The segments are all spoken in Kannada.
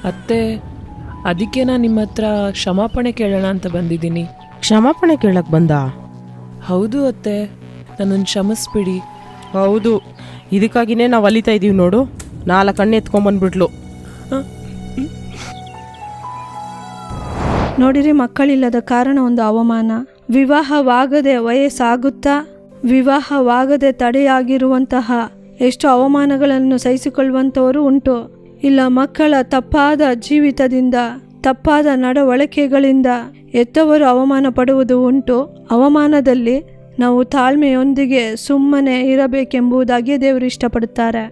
ಅತ್ತೆ, ಅದಕ್ಕೆ ನಾನು ನಿಮ್ಮ ಹತ್ರ ಕ್ಷಮಾಪಣೆ ಕೇಳೋಣ ಅಂತ ಬಂದಿದ್ದೀನಿ. ಕ್ಷಮಾಪಣೆ ಕೇಳಕ್ ಬಂದ? ಹೌದು ಅತ್ತೆ, ನನ್ನನ್ನು ಕ್ಷಮಿಸ್ಬಿಡಿ. ಹೌದು, ಇದಕ್ಕಾಗಿನೇ ನಾವು ಅಲಿತಾ ಇದೀವಿ ನೋಡು. 4 ಕಣ್ಣು ಎತ್ಕೊಂಡ್ಬಂದ್ಬಿಟ್ಲು. ನೋಡಿರಿ, ಮಕ್ಕಳಿಲ್ಲದ ಕಾರಣ ಒಂದು ಅವಮಾನ. ವಿವಾಹವಾಗದೆ ವಯಸ್ಸಾಗುತ್ತಾ ವಿವಾಹವಾಗದೆ ತಡೆಯಾಗಿರುವಂತಹ ಎಷ್ಟು ಅವಮಾನಗಳನ್ನು ಸಹಿಸಿಕೊಳ್ಳುವಂಥವರು ಉಂಟು. ಇಲ್ಲ, ಮಕ್ಕಳ ತಪ್ಪಾದ ಜೀವಿತದಿಂದ, ತಪ್ಪಾದ ನಡವಳಿಕೆಗಳಿಂದ ಎತ್ತವರು ಅವಮಾನ ಪಡುವುದು ಉಂಟು. ಅವಮಾನದಲ್ಲಿ ನಾವು ತಾಳ್ಮೆಯೊಂದಿಗೆ ಸುಮ್ಮನೆ ಇರಬೇಕೆಂಬುದಾಗಿ ದೇವರು ಇಷ್ಟಪಡುತ್ತಾರೆ.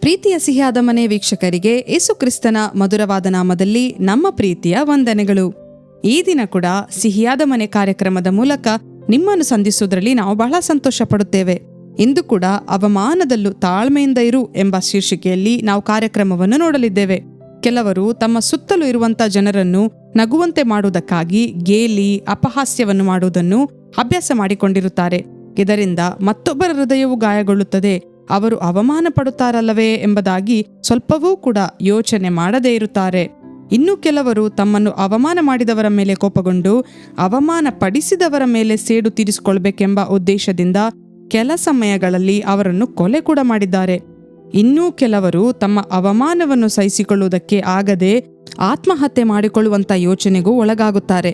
ಪ್ರೀತಿಯ ಸಿಹಿಯಾದ ಮನೆ ವೀಕ್ಷಕರಿಗೆ ಯೇಸು ಕ್ರಿಸ್ತನ ಮಧುರವಾದ ನಾಮದಲ್ಲಿ ನಮ್ಮ ಪ್ರೀತಿಯ ವಂದನೆಗಳು. ಈ ದಿನ ಕೂಡ ಸಿಹಿಯಾದ ಮನೆ ಕಾರ್ಯಕ್ರಮದ ಮೂಲಕ ನಿಮ್ಮನ್ನು ಸಂಧಿಸುವುದರಲ್ಲಿ ನಾವು ಬಹಳ ಸಂತೋಷ ಪಡುತ್ತೇವೆ. ಇಂದು ಕೂಡ ಅವಮಾನದಲ್ಲೂ ತಾಳ್ಮೆಯಿಂದ ಇರು ಎಂಬ ಶೀರ್ಷಿಕೆಯಲ್ಲಿ ನಾವು ಕಾರ್ಯಕ್ರಮವನ್ನು ನೋಡಲಿದ್ದೇವೆ. ಕೆಲವರು ತಮ್ಮ ಸುತ್ತಲೂ ಇರುವಂತಹ ಜನರನ್ನು ನಗುವಂತೆ ಮಾಡುವುದಕ್ಕಾಗಿ ಗೇಲಿ ಅಪಹಾಸ್ಯವನ್ನು ಮಾಡುವುದನ್ನು ಅಭ್ಯಾಸ ಮಾಡಿಕೊಂಡಿರುತ್ತಾರೆ. ಇದರಿಂದ ಮತ್ತೊಬ್ಬರ ಹೃದಯವು ಗಾಯಗೊಳ್ಳುತ್ತದೆ. ಅವರು ಅವಮಾನ ಪಡುತ್ತಾರಲ್ಲವೇ ಎಂಬುದಾಗಿ ಸ್ವಲ್ಪವೂ ಕೂಡ ಯೋಚನೆ ಮಾಡದೇ ಇರುತ್ತಾರೆ. ಇನ್ನು ಕೆಲವರು ತಮ್ಮನ್ನು ಅವಮಾನ ಮಾಡಿದವರ ಮೇಲೆ ಕೋಪಗೊಂಡು ಅವಮಾನ ಪಡಿಸಿದವರ ಮೇಲೆ ಸೇಡು ತೀರಿಸಿಕೊಳ್ಬೇಕೆಂಬ ಉದ್ದೇಶದಿಂದ ಕೆಲ ಸಮಯಗಳಲ್ಲಿ ಅವರನ್ನು ಕೊಲೆ ಕೂಡ ಮಾಡಿದ್ದಾರೆ. ಇನ್ನೂ ಕೆಲವರು ತಮ್ಮ ಅವಮಾನವನ್ನು ಸಹಿಸಿಕೊಳ್ಳುವುದಕ್ಕೆ ಆಗದೆ ಆತ್ಮಹತ್ಯೆ ಮಾಡಿಕೊಳ್ಳುವಂತ ಯೋಚನೆಗೂ ಒಳಗಾಗುತ್ತಾರೆ.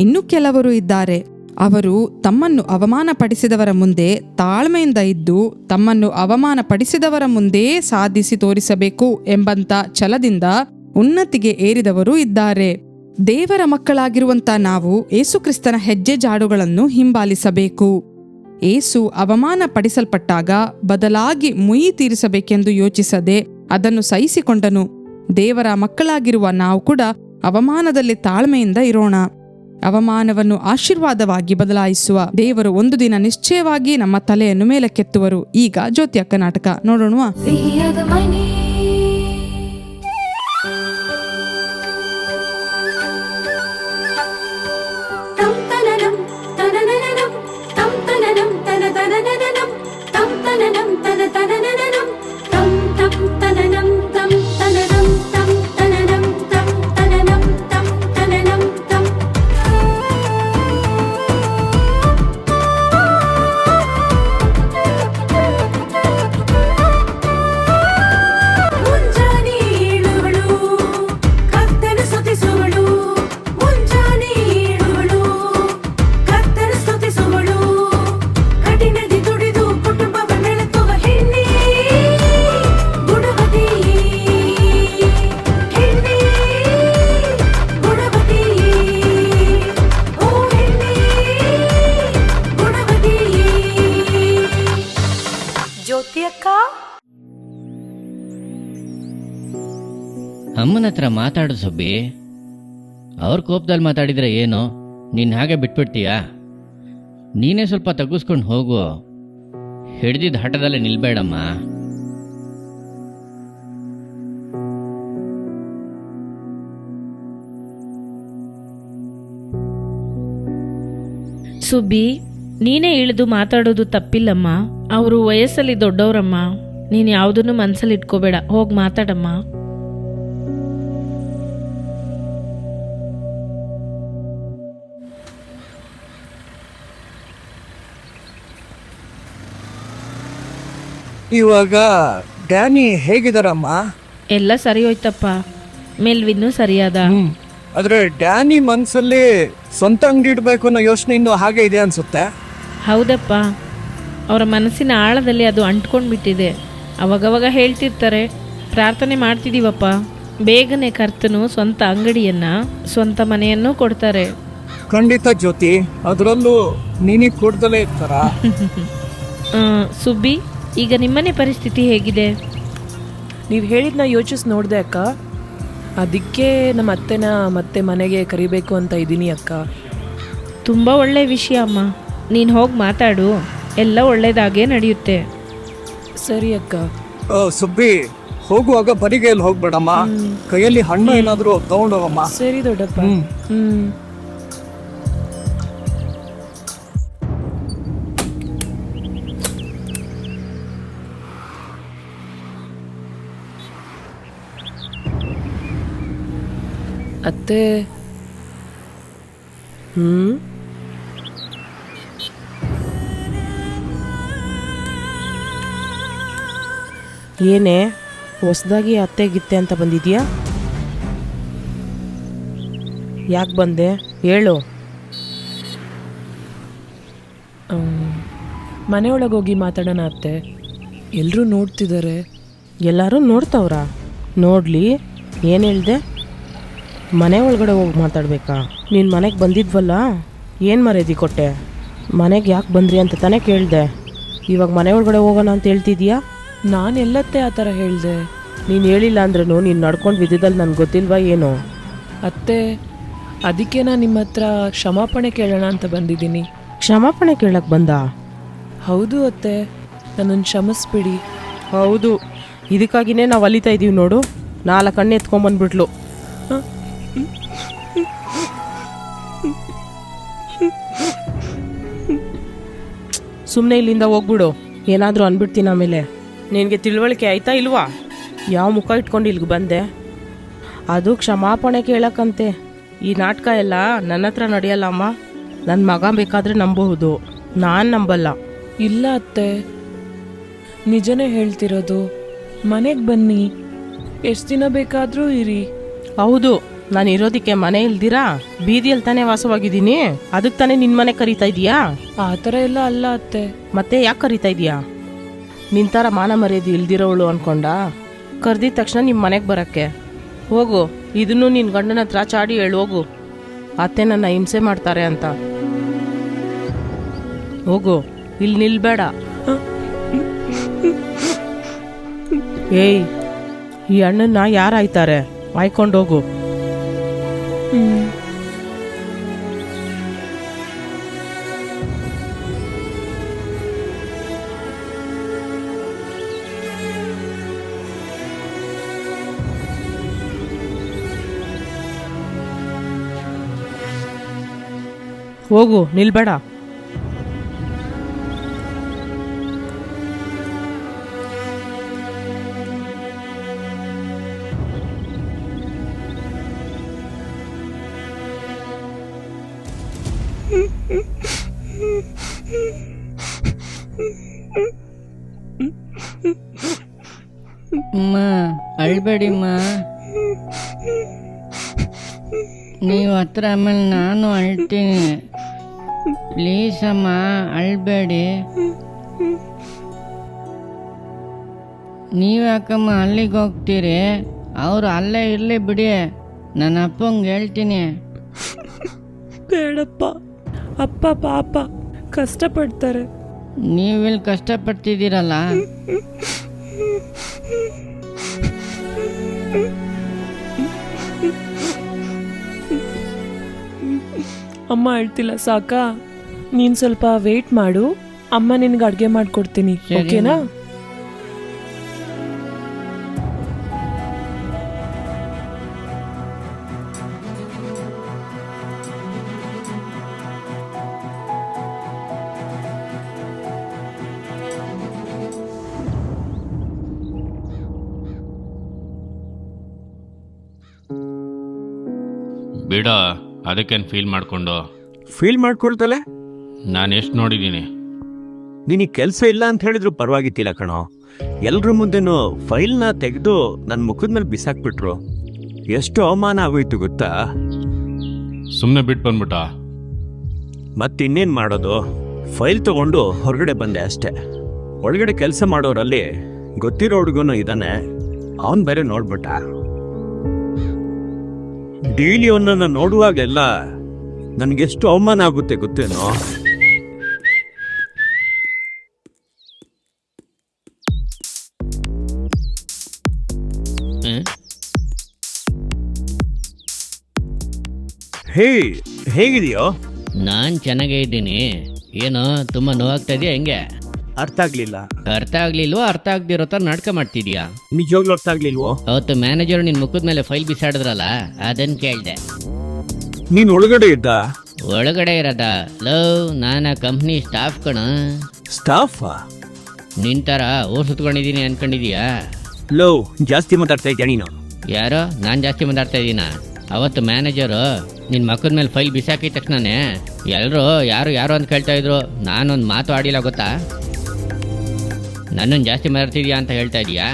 ಇನ್ನು ಕೆಲವರು ಇದ್ದಾರೆ, ಅವರು ತಮ್ಮನ್ನು ಅವಮಾನ ಪಡಿಸಿದವರ ಮುಂದೆ ತಾಳ್ಮೆಯಿಂದ ಇದ್ದು ತಮ್ಮನ್ನು ಅವಮಾನ ಪಡಿಸಿದವರ ಮುಂದೆ ಸಾಧಿಸಿ ತೋರಿಸಬೇಕು ಎಂಬಂತ ಛಲದಿಂದ ಉನ್ನತಿಗೆ ಏರಿದವರು ಇದ್ದಾರೆ. ದೇವರ ಮಕ್ಕಳಾಗಿರುವಂತ ನಾವು ಯೇಸುಕ್ರಿಸ್ತನ ಹೆಜ್ಜೆ ಜಾಡುಗಳನ್ನು ಹಿಂಬಾಲಿಸಬೇಕು. ಯೇಸು ಅವಮಾನ ಪಡಿಸಲ್ಪಟ್ಟಾಗ ಬದಲಾಗಿ ಮುಯಿ ತೀರಿಸಬೇಕೆಂದು ಯೋಚಿಸದೆ ಅದನ್ನು ಸಹಿಸಿಕೊಂಡನು. ದೇವರ ಮಕ್ಕಳಾಗಿರುವ ನಾವು ಕೂಡ ಅವಮಾನದಲ್ಲಿ ತಾಳ್ಮೆಯಿಂದ ಇರೋಣ. ಅವಮಾನವನ್ನು ಆಶೀರ್ವಾದವಾಗಿ ಬದಲಾಯಿಸುವ ದೇವರು ಒಂದು ದಿನ ನಿಶ್ಚಯವಾಗಿ ನಮ್ಮ ತಲೆಯನ್ನು ಮೇಲಕ್ಕೆತ್ತುವರು. ಈಗ ಜ್ಯೋತಿ ಅಕ್ಕ ನಾಟಕ ನೋಡೋಣ. ಅಮ್ಮನ ಹತ್ರ ಮಾತಾಡು ಸುಬ್ಬಿ. ಅವ್ರ ಕೋಪದಲ್ಲಿ ಮಾತಾಡಿದ್ರೆ ಏನು, ನೀನು ಹಾಗೆ ಬಿಟ್ಬಿಡ್ತೀಯಾ? ನೀನೇ ಸ್ವಲ್ಪ ತಗ್ಗಿಸ್ಕೊಂಡು ಹೋಗು. ಹಿಡ್ದಿದ್ದ ಹಠದಲ್ಲೇ ನಿಲ್ಬೇಡಮ್ಮ. ಸುಬ್ಬಿ, ನೀನೇ ಇಳಿದು ಮಾತಾಡೋದು ತಪ್ಪಿಲ್ಲಮ್ಮ. ಅವರು ವಯಸ್ಸಲ್ಲಿ ದೊಡ್ಡವರಮ್ಮ. ನೀನು ಯಾವುದನ್ನು ಮನಸ್ಸಲ್ಲಿ ಇಟ್ಕೋಬೇಡ, ಹೋಗಿ ಮಾತಾಡಮ್ಮ. ಇವಾಗ ಡ್ಯಾನಿ ಹೇಗಿದಾರಮ್ಮ? ಎಲ್ಲ ಸರಿ ಹೋಯ್ತಪ್ಪ. ಮೆಲ್ವಿನ್ನೂ ಸರಿಯಾದ. ಆದ್ರೆ ಡ್ಯಾನಿ ಮನ್ಸಲ್ಲಿ ಸ್ವಂತ ಅಂಗಡಿ ಇಡ್ಬೇಕು ಅನ್ನೋ ಯೋಚನೆ ಇನ್ನೂ ಹಾಗೆ ಇದೆ ಅನ್ಸುತ್ತೆ. ಹೌದಪ್ಪ, ಅವರ ಮನಸ್ಸಿನ ಆಳದಲ್ಲಿ ಅದು ಅಂಟ್ಕೊಂಡ್ಬಿಟ್ಟಿದೆ. ಅವಾಗವಾಗ ಹೇಳ್ತಿರ್ತಾರೆ, ಪ್ರಾರ್ಥನೆ ಮಾಡ್ತಿದ್ದೀವಪ್ಪ, ಬೇಗನೆ ಕರ್ತನು ಸ್ವಂತ ಅಂಗಡಿಯನ್ನ ಸ್ವಂತ ಮನೆಯನ್ನೂ ಕೊಡ್ತಾರೆ. ಖಂಡಿತ ಜ್ಯೋತಿ, ಅದರಲ್ಲೂ ನೀನಿಗೆ ಕೊಡ್ದಲೇ ಇರ್ತಾರ. ಸುಬ್ಬಿ, ಈಗ ನಿಮ್ಮನೆ ಪರಿಸ್ಥಿತಿ ಹೇಗಿದೆ? ನೀವು ಹೇಳಿದ್ನ ಯೋಚಿಸಿ ನೋಡಿದೆ ಅಕ್ಕ. ಅದಕ್ಕೆ ನಮ್ಮ ಅತ್ತೆನ ಮತ್ತೆ ಮನೆಗೆ ಕರಿಬೇಕು ಅಂತ ಇದ್ದೀನಿ ಅಕ್ಕ. ತುಂಬ ಒಳ್ಳೆ ವಿಷಯ ಅಮ್ಮ. ನೀನು ಹೋಗಿ ಮಾತಾಡು, ಎಲ್ಲ ಒಳ್ಳೇದಾಗೇ ನಡೆಯುತ್ತೆ. ಸರಿ ಅಕ್ಕ. ಸುಬ್ಬಿ, ಹೋಗುವಾಗ ಬರಿಗೈಯಲ್ಲಿ ಹೋಗ್ಬೇಡಮ್ಮ, ಕೈಯಲ್ಲಿ ಹಣ್ಣು ಏನಾದ್ರು ತಗೊಂಡೋಗಮ್ಮ. ಸರಿ ದೊಡ್ಡಪ್ಪ. ಅತ್ತೆ ಏನೇ ಹೊಸ್ದಾಗಿ ಅತ್ತೆ ಗಿತ್ತೆ ಅಂತ ಬಂದಿದ್ಯಾ? ಯಾಕೆ ಬಂದೆ ಹೇಳು. ಮನೆಯೊಳಗೆ ಹೋಗಿ ಮಾತಾಡೋಣ ಅತ್ತೆ. ಎಲ್ಲರೂ ನೋಡ್ತಿದ್ದಾರೆ. ಎಲ್ಲರೂ ನೋಡ್ತವ್ರಾ? ನೋಡಲಿ, ಏನು ಹೇಳ್ದೆ? ಮನೆ ಒಳಗಡೆ ಹೋಗಿ ಮಾತಾಡ್ಬೇಕಾ? ನೀನು ಮನೆಗೆ ಬಂದಿದ್ವಲ್ಲ, ಏನು ಮರ್ಯಾದೆ ಕೊಟ್ಟೆ? ಮನೆಗೆ ಯಾಕೆ ಬಂದ್ರಿ ಅಂತ ತಾನೇ ಕೇಳಿದೆ. ಇವಾಗ ಮನೆ ಒಳಗಡೆ ಹೋಗೋಣ ಅಂತ ಹೇಳ್ತಿದ್ಯಾ? ನಾನು ಎಲ್ಲತ್ತೆ ಆ ಥರ ಹೇಳಿದೆ? ನೀನು ಹೇಳಿಲ್ಲ ಅಂದ್ರೂ ನೀನು ನಡ್ಕೊಂಡು ವಿಧದಲ್ಲಿ ನನಗೆ ಗೊತ್ತಿಲ್ವಾ ಏನು? ಅತ್ತೆ, ಅದಕ್ಕೆ ನಾನು ನಿಮ್ಮ ಹತ್ರ ಕ್ಷಮಾಪಣೆ ಕೇಳೋಣ ಅಂತ ಬಂದಿದ್ದೀನಿ. ಕ್ಷಮಾಪಣೆ ಕೇಳಕ್ಕೆ ಬಂದ? ಹೌದು ಅತ್ತೆ, ನನ್ನನ್ನು ಕ್ಷಮಿಸ್ಬಿಡಿ. ಹೌದು, ಇದಕ್ಕಾಗಿಯೇ ನಾವು ಅಲಿತಾ ಇದ್ದೀವಿ ನೋಡು. 4 ಕಣ್ಣು ಎತ್ಕೊಂಬಂದ್ಬಿಟ್ಲು. ಸುಮ್ಮನೆ ಇಲ್ಲಿಂದ ಹೋಗ್ಬಿಡು. ಏನಾದರೂ ಅಂದ್ಬಿಡ್ತೀನಿ ಆಮೇಲೆ. ನಿನಗೆ ತಿಳುವಳಿಕೆ ಆಯ್ತಾ ಇಲ್ವಾ? ಯಾವ ಮುಖ ಇಟ್ಕೊಂಡು ಇಲ್ಲಿಗೆ ಬಂದೆ? ಅದು ಕ್ಷಮಾಪಣೆ ಕೇಳಕ್ಕಂತೆ. ಈ ನಾಟಕ ಎಲ್ಲ ನನ್ನ ಹತ್ರ ನಡೆಯಲ್ಲ ಅಮ್ಮ. ನನ್ನ ಮಗ ಬೇಕಾದರೆ ನಂಬಬಹುದು, ನಾನು ನಂಬಲ್ಲ. ಇಲ್ಲ ಅತ್ತೆ, ನಿಜನೇ ಹೇಳ್ತಿರೋದು. ಮನೆಗೆ ಬನ್ನಿ, ಎಷ್ಟು ದಿನ ಬೇಕಾದರೂ ಇರಿ. ಹೌದು, ನಾನು ಇರೋದಕ್ಕೆ ಮನೆ ಇಲ್ದಿರಾ ಬೀದಿಯಲ್ಲಿ ತಾನೇ ವಾಸವಾಗಿದ್ದೀನಿ. ಅದಕ್ಕೆ ತಾನೇ ನಿನ್ನ ಮನೆ ಕರೀತಾ ಇದೀಯಾ? ಆ ಥರ ಎಲ್ಲ ಅಲ್ಲ ಅತ್ತೆ. ಮತ್ತೆ ಯಾಕೆ ಕರೀತಾ ಇದೀಯಾ? ನಿನ್ನ ಥರ ಮಾನ ಮರ್ಯಾದೆ ಇಲ್ದಿರೋವಳು ಅನ್ಕೊಂಡ ಕರೆದಿದ ತಕ್ಷಣ ನಿಮ್ಮ ಮನೆಗೆ ಬರೋಕ್ಕೆ? ಹೋಗು, ಇದನ್ನು ನಿನ್ನ ಗಂಡನ ಹತ್ರ ಚಾಡಿ ಹೇಳು ಹೋಗು. ಅತ್ತೆ ನನ್ನ ಹಿಂಸೆ ಮಾಡ್ತಾರೆ ಅಂತ. ಹೋಗು, ಇಲ್ಲಿ ನಿಲ್ಬೇಡ. ಏಯ್, ಈ ಅಣ್ಣನ ಯಾರಾಯ್ತಾರೆ? ಆಯ್ಕೊಂಡೋಗು. ಹೋಗು, ನಿಲ್ಬೇಡ. ಅಮ್ಮ ಅಳ್ಬೇಡಿಮ್ಮ, ನೀವು ಹತ್ರ ಆಮೇಲೆ ನಾನು ಅಳ್ತೀನಿ. ಪ್ಲೀಸ್ ಅಮ್ಮ ಅಳ್ಬೇಡಿ. ನೀವ್ಯಾಕಮ್ಮ ಅಲ್ಲಿಗೆ ಹೋಗ್ತೀರಿ? ಅವರು ಅಲ್ಲೇ ಇರಲಿ ಬಿಡಿ, ನನ್ನ ಅಪ್ಪಂಗೆ ಹೇಳ್ತೀನಿ. ಬೇಡಪ್ಪ, ಅಪ್ಪ ಪಾಪ ಕಷ್ಟಪಡ್ತಾರೆ. ನೀವಿಲ್ಲಿ ಕಷ್ಟಪಡ್ತಿದ್ದೀರಲ್ಲ. ಅಮ್ಮ ಅಳ್ತಿಲ್ಲ ಸಾಕಾ? ನೀನು ಸ್ವಲ್ಪ ವೇಟ್ ಮಾಡು, ಅಮ್ಮ ನಿನ್ಗೆ ಅಡುಗೆ ಮಾಡಿಕೊಡ್ತೀನಿ. ಸರಿ. ಓಕೆನಾ? ಬಿಡ, ಅದಕ್ಕೇನು ಫೀಲ್ ಮಾಡಿಕೊಂಡು? ಫೀಲ್ ಮಾಡ್ಕೊಳ್ತಲೆ? ನಾನು ಎಷ್ಟು ನೋಡಿದ್ದೀನಿ. ನಿನಗೆ ಕೆಲಸ ಇಲ್ಲ ಅಂತ ಹೇಳಿದ್ರು ಪರವಾಗಿತ್ತಿಲ್ಲ ಕಣೋ. ಎಲ್ರ ಮುಂದೆನೂ ಫೈಲ್ನ ತೆಗೆದು ನನ್ನ ಮುಖದ ಮೇಲೆ ಬಿಸಾಕ್ಬಿಟ್ರು. ಎಷ್ಟು ಅವಮಾನ ಆಗೋಯ್ತು ಗೊತ್ತಾ? ಸುಮ್ಮನೆ ಬಿಟ್ಟು ಬಂದ್ಬಿಟ್ಟ. ಮತ್ತಿನ್ನೇನು ಮಾಡೋದು? ಫೈಲ್ ತಗೊಂಡು ಹೊರಗಡೆ ಬಂದೆ ಅಷ್ಟೆ. ಒಳಗಡೆ ಕೆಲಸ ಮಾಡೋರಲ್ಲಿ ಗೊತ್ತಿರೋ ಹುಡುಗನು ಇದ್ದಾನೆ, ಅವನು ಬೇರೆ ನೋಡ್ಬಿಟ್ಟ. ಡೈಲಿ ಅವನನ್ನು ನೋಡುವಾಗೆಲ್ಲ ನನಗೆಷ್ಟು ಅವಮಾನ ಆಗುತ್ತೆ ಗೊತ್ತೇನೋ? ಹೇ, ಹೇಗಿದೆಯೋ? ನಾನು ಚೆನ್ನಾಗೇ ಇದ್ದೀನಿ. ಏನೋ ತುಂಬ ನೋವಾಗ್ತಾ ಇದೆಯಾ? ಹೆಂಗೆ? ಅರ್ಥ ಆಗ್ಲಿಲ್ಲ. ಅರ್ಥ ಆಗ್ಲಿಲ್ವೋ? ಅರ್ಥ ಆಗದಿರೋ ಥರ ನಾಟಕ ಮಾಡ್ತಿದ್ಯಾ? ನಿಜವಾಗ್ಲೂ ಅರ್ಥ ಆಗ್ಲಿಲ್ವೋ? ಅವತ್ತು ಮ್ಯಾನೇಜರ್ ನಿನ್ನ ಮುಖದ ಮೇಲೆ ಫೈಲ್ ಬಿಸಾಡಿದ್ರಲ್ಲ, ಅದನ್ನು ಕೇಳಿದೆ. ನೀನ್ ಒಳಗಡೆ ಇದ್ದ? ಒಳಗಡೆ ಇರೋದ? ಲವ್, ನಾನು ಆ ಕಂಪ್ನಿ ಸ್ಟಾಫ್ ಕಣ. ಸ್ಟಾಫಾ? ನಿನ್ ಥರ ಓರ್ ಸುತ್ಕೊಂಡಿದ್ದೀನಿ ಅನ್ಕೊಂಡಿದೀಯಾ? ಲವ್, ಜಾಸ್ತಿ ಮಾತಾಡ್ತಾ ಇದ್ಯಾ ನೀನು? ಯಾರೋ? ನಾನು ಜಾಸ್ತಿ ಮಾತಾಡ್ತಾ ಇದ್ದೀನ? ಅವತ್ತು ಮ್ಯಾನೇಜರು ನಿನ್ನ ಮಕ್ಕದ ಮೇಲೆ ಫೈಲ್ ಬಿಸಾಕಿದ ತಕ್ಷಣನೇ ಎಲ್ಲರೂ ಯಾರು ಅಂತ ಕೇಳ್ತಾ ಇದ್ರು. ನಾನೊಂದು ಮಾತು ಆಡಿಲ್ಲ ಗೊತ್ತಾ? ನನ್ನನ್ನು ಜಾಸ್ತಿ ಮಾತಾಡ್ತಿದ್ಯಾ ಅಂತ ಹೇಳ್ತಾ ಇದೀಯಾ?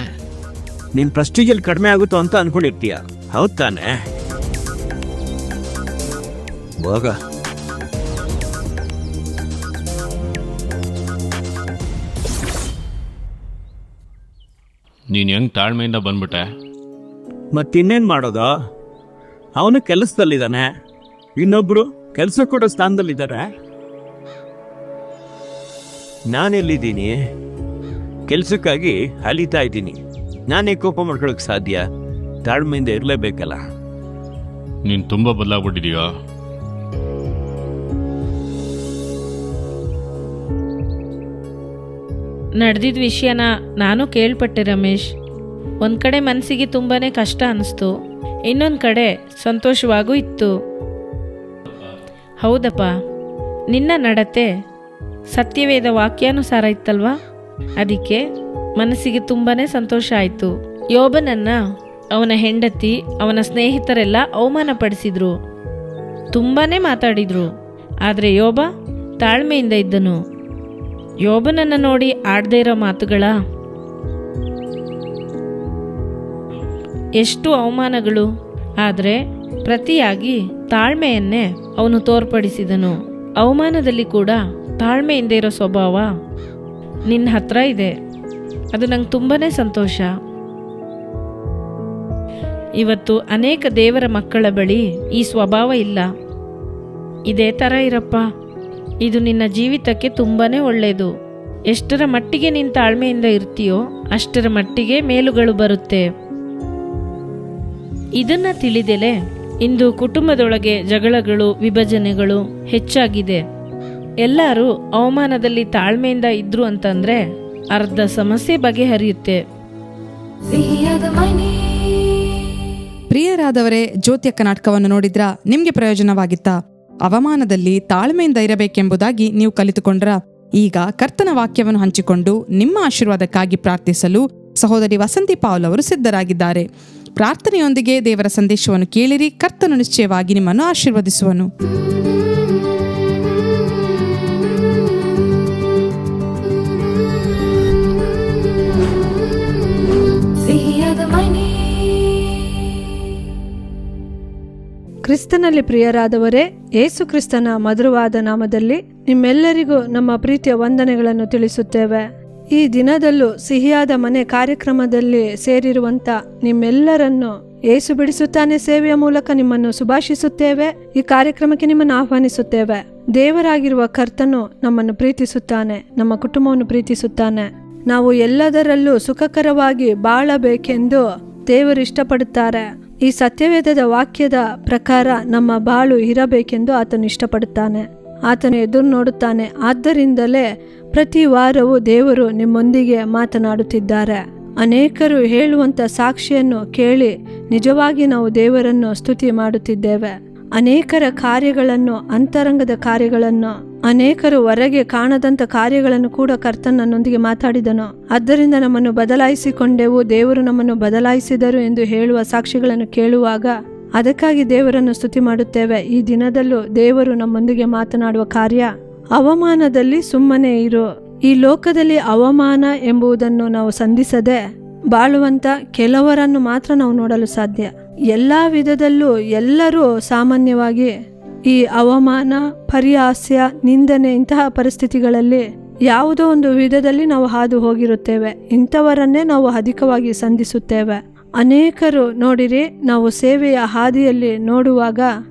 ನಿನ್ನ ಪ್ರೆಸ್ಟೀಜಲ್ಲಿ ಕಡಿಮೆ ಆಗುತ್ತೋ ಅಂತ ಅನ್ಕೊಂಡಿರ್ತೀಯ, ಹೌದು ತಾನೆ? ಹೋಗ. ನೀನು ಹೆಂಗೆ ತಾಳ್ಮೆಯಿಂದ ಬಂದ್ಬಿಟ್ಟೆ? ಮತ್ತಿನ್ನೇನು ಮಾಡೋದು? ಅವನು ಕೆಲಸದಲ್ಲಿದ್ದಾನೆ, ಇನ್ನೊಬ್ರು ಕೆಲಸ ಕೊಡೋ ಸ್ಥಾನದಲ್ಲಿದ್ದಾರೆ. ನಾನೆಲ್ಲಿದ್ದೀನಿ? ಕೆಲಸಕ್ಕಾಗಿ ಅಲಿತಾ ಇದ್ದೀನಿ. ನಾನೇ ಕೋಪ ಮಾಡ್ಕೊಳಕ್ಕೆ ಸಾಧ್ಯ? ತಾಳ್ಮೆಯಿಂದ ಇರಲೇಬೇಕಲ್ಲ. ನೀನು ತುಂಬ ಬದಲಾಗ್ಬಿಟ್ಟಿದೀಯೋ? ನಡೆದಿದ್ದ ವಿಷಯನ ನಾನು ಕೇಳ್ಪಟ್ಟೆ ರಮೇಶ್. ಒಂದು ಕಡೆ ಮನಸ್ಸಿಗೆ ತುಂಬಾ ಕಷ್ಟ ಅನ್ನಿಸ್ತು, ಇನ್ನೊಂದು ಕಡೆ ಸಂತೋಷವಾಗೂ ಇತ್ತು. ಹೌದಪ್ಪ, ನಿನ್ನ ನಡತೆ ಸತ್ಯವೇದ ವಾಕ್ಯಾನುಸಾರ ಇತ್ತಲ್ವಾ? ಅದಕ್ಕೆ ಮನಸ್ಸಿಗೆ ತುಂಬಾ ಸಂತೋಷ ಆಯಿತು. ಯೋಬನನ್ನು ಅವನ ಹೆಂಡತಿ, ಅವನ ಸ್ನೇಹಿತರೆಲ್ಲ ಅವಮಾನಪಡಿಸಿದ್ರು, ತುಂಬಾ ಮಾತಾಡಿದ್ರು. ಆದರೆ ಯೋಬ ತಾಳ್ಮೆಯಿಂದ ಇದ್ದನು. ಯೋಬನನ್ನು ನೋಡಿ ಆಡದೇ ಇರೋ ಮಾತುಗಳ? ಎಷ್ಟು ಅವಮಾನಗಳು, ಆದರೆ ಪ್ರತಿಯಾಗಿ ತಾಳ್ಮೆಯನ್ನೇ ಅವನು ತೋರ್ಪಡಿಸಿದನು. ಅವಮಾನದಲ್ಲಿ ಕೂಡ ತಾಳ್ಮೆಯಿಂದ ಇರೋ ಸ್ವಭಾವ ನಿನ್ನ ಹತ್ರ ಇದೆ. ಅದು ನಂಗೆ ತುಂಬಾ ಸಂತೋಷ. ಇವತ್ತು ಅನೇಕ ದೇವರ ಮಕ್ಕಳ ಬಳಿ ಈ ಸ್ವಭಾವ ಇಲ್ಲ. ಇದೇ ಥರ ಇರಪ್ಪ, ಇದು ನಿನ್ನ ಜೀವಿತಕ್ಕೆ ತುಂಬಾ ಒಳ್ಳೆಯದು. ಎಷ್ಟರ ಮಟ್ಟಿಗೆ ನೀನು ತಾಳ್ಮೆಯಿಂದ ಇರ್ತೀಯೋ ಅಷ್ಟರ ಮಟ್ಟಿಗೆ ಮೇಲುಗಳು ಬರುತ್ತೆ. ಇದನ್ನ ತಿಳಿದೆಲೆ ಇಂದು ಕುಟುಂಬದೊಳಗೆ ಜಗಳಗಳು, ವಿಭಜನೆಗಳು ಹೆಚ್ಚಾಗಿದೆ. ಎಲ್ಲರೂ ಅವಮಾನದಲ್ಲಿ ತಾಳ್ಮೆಯಿಂದ ಇದ್ರು ಅಂತಂದ್ರೆ ಅರ್ಧ ಸಮಸ್ಯೆ ಬಗೆಹರಿಯುತ್ತೆ. ಪ್ರಿಯರಾದವರೇ, ಜ್ಯೋತಿಯಕ್ಕ ನಾಟಕವನ್ನು ನೋಡಿದ್ರಾ? ನಿಮ್ಗೆ ಪ್ರಯೋಜನವಾಗಿತ್ತಾ? ಅವಮಾನದಲ್ಲಿ ತಾಳ್ಮೆಯಿಂದ ಇರಬೇಕೆಂಬುದಾಗಿ ನೀವು ಕಲಿತುಕೊಂಡ್ರ? ಈಗ ಕರ್ತನ ವಾಕ್ಯವನ್ನು ಹಂಚಿಕೊಂಡು ನಿಮ್ಮ ಆಶೀರ್ವಾದಕ್ಕಾಗಿ ಪ್ರಾರ್ಥಿಸಲು ಸಹೋದರಿ ವಸಂತಿ ಪಾಲ್ ಅವರು ಸಿದ್ಧರಾಗಿದ್ದಾರೆ. ಪ್ರಾರ್ಥನೆಯೊಂದಿಗೆ ದೇವರ ಸಂದೇಶವನ್ನು ಕೇಳಿರಿ. ಕರ್ತನು ನಿಶ್ಚಯವಾಗಿ ನಿಮ್ಮನ್ನು ಆಶೀರ್ವದಿಸುವನು. ಕ್ರಿಸ್ತನಲ್ಲಿ ಪ್ರಿಯರಾದವರೇ, ಯೇಸು ಕ್ರಿಸ್ತನ ಮಧುರವಾದ ನಾಮದಲ್ಲಿ ನಿಮ್ಮೆಲ್ಲರಿಗೂ ನಮ್ಮ ಪ್ರೀತಿಯ ವಂದನೆಗಳನ್ನು ತಿಳಿಸುತ್ತೇವೆ. ಈ ದಿನದಲ್ಲೂ ಸಿಹಿಯಾದ ಮನೆ ಕಾರ್ಯಕ್ರಮದಲ್ಲಿ ಸೇರಿರುವಂತ ನಿಮ್ಮೆಲ್ಲರನ್ನು ಯೇಸು ಬಿಡಿಸುತ್ತಾನೆ ಸೇವೆಯ ಮೂಲಕ ನಿಮ್ಮನ್ನು ಶುಭಾಶಿಸುತ್ತೇವೆ. ಈ ಕಾರ್ಯಕ್ರಮಕ್ಕೆ ನಿಮ್ಮನ್ನು ಆಹ್ವಾನಿಸುತ್ತೇವೆ. ದೇವರಾಗಿರುವ ಕರ್ತನು ನಮ್ಮನ್ನು ಪ್ರೀತಿಸುತ್ತಾನೆ, ನಮ್ಮ ಕುಟುಂಬವನ್ನು ಪ್ರೀತಿಸುತ್ತಾನೆ. ನಾವು ಎಲ್ಲದರಲ್ಲೂ ಸುಖಕರವಾಗಿ ಬಾಳಬೇಕೆಂದು ದೇವರು ಇಷ್ಟಪಡುತ್ತಾರೆ. ಈ ಸತ್ಯವೇದದ ವಾಕ್ಯದ ಪ್ರಕಾರ ನಮ್ಮ ಬಾಳು ಇರಬೇಕೆಂದು ಆತನು ಇಷ್ಟಪಡುತ್ತಾನೆ. ಆತನು ಎದುರು ನೋಡುತ್ತಾನೆ. ಆದ್ದರಿಂದಲೇ ಪ್ರತಿ ವಾರವೂ ದೇವರು ನಿಮ್ಮೊಂದಿಗೆ ಮಾತನಾಡುತ್ತಿದ್ದಾರೆ. ಅನೇಕರು ಹೇಳುವಂಥ ಸಾಕ್ಷಿಯನ್ನು ಕೇಳಿ ನಿಜವಾಗಿ ನಾವು ದೇವರನ್ನು ಸ್ತುತಿ ಮಾಡುತ್ತಿದ್ದೇವೆ. ಅನೇಕರ ಕಾರ್ಯಗಳನ್ನು, ಅಂತರಂಗದ ಕಾರ್ಯಗಳನ್ನು, ಅನೇಕರು ಹೊರಗೆ ಕಾಣದಂಥ ಕಾರ್ಯಗಳನ್ನು ಕೂಡ ಕರ್ತನ ನನ್ನೊಂದಿಗೆ ಮಾತಾಡಿದನು. ಆದ್ದರಿಂದ ನಮ್ಮನ್ನು ಬದಲಾಯಿಸಿಕೊಂಡೆವು, ದೇವರು ನಮ್ಮನ್ನು ಬದಲಾಯಿಸಿದರು ಎಂದು ಹೇಳುವ ಸಾಕ್ಷಿಗಳನ್ನು ಕೇಳುವಾಗ ಅದಕ್ಕಾಗಿ ದೇವರನ್ನು ಸ್ತುತಿ ಮಾಡುತ್ತೇವೆ. ಈ ದಿನದಲ್ಲೂ ದೇವರು ನಮ್ಮೊಂದಿಗೆ ಮಾತನಾಡುವ ಕಾರ್ಯ, ಅವಮಾನದಲ್ಲಿ ಸುಮ್ಮನೆ ಇರು. ಈ ಲೋಕದಲ್ಲಿ ಅವಮಾನ ಎಂಬುದನ್ನು ನಾವು ಸಂಧಿಸದೆ ಬಾಳುವಂತ ಕೆಲವರನ್ನು ಮಾತ್ರ ನಾವು ನೋಡಲು ಸಾಧ್ಯ. ಎಲ್ಲ ವಿಧದಲ್ಲೂ ಎಲ್ಲರೂ ಸಾಮಾನ್ಯವಾಗಿ ಈ ಅವಮಾನ, ಪರಿಹಾಸ್ಯ, ನಿಂದನೆ ಇಂತಹ ಪರಿಸ್ಥಿತಿಗಳಲ್ಲಿ ಯಾವುದೋ ಒಂದು ವಿಧದಲ್ಲಿ ನಾವು ಹಾದು ಹೋಗಿರುತ್ತೇವೆ. ಇಂಥವರನ್ನೇ ನಾವು ಅಧಿಕವಾಗಿ ಸಂಧಿಸುತ್ತೇವೆ. ಅನೇಕರು ನೋಡಿರಿ, ನಾವು ಸೇವೆಯ ಹಾದಿಯಲ್ಲಿ ನೋಡುವಾಗ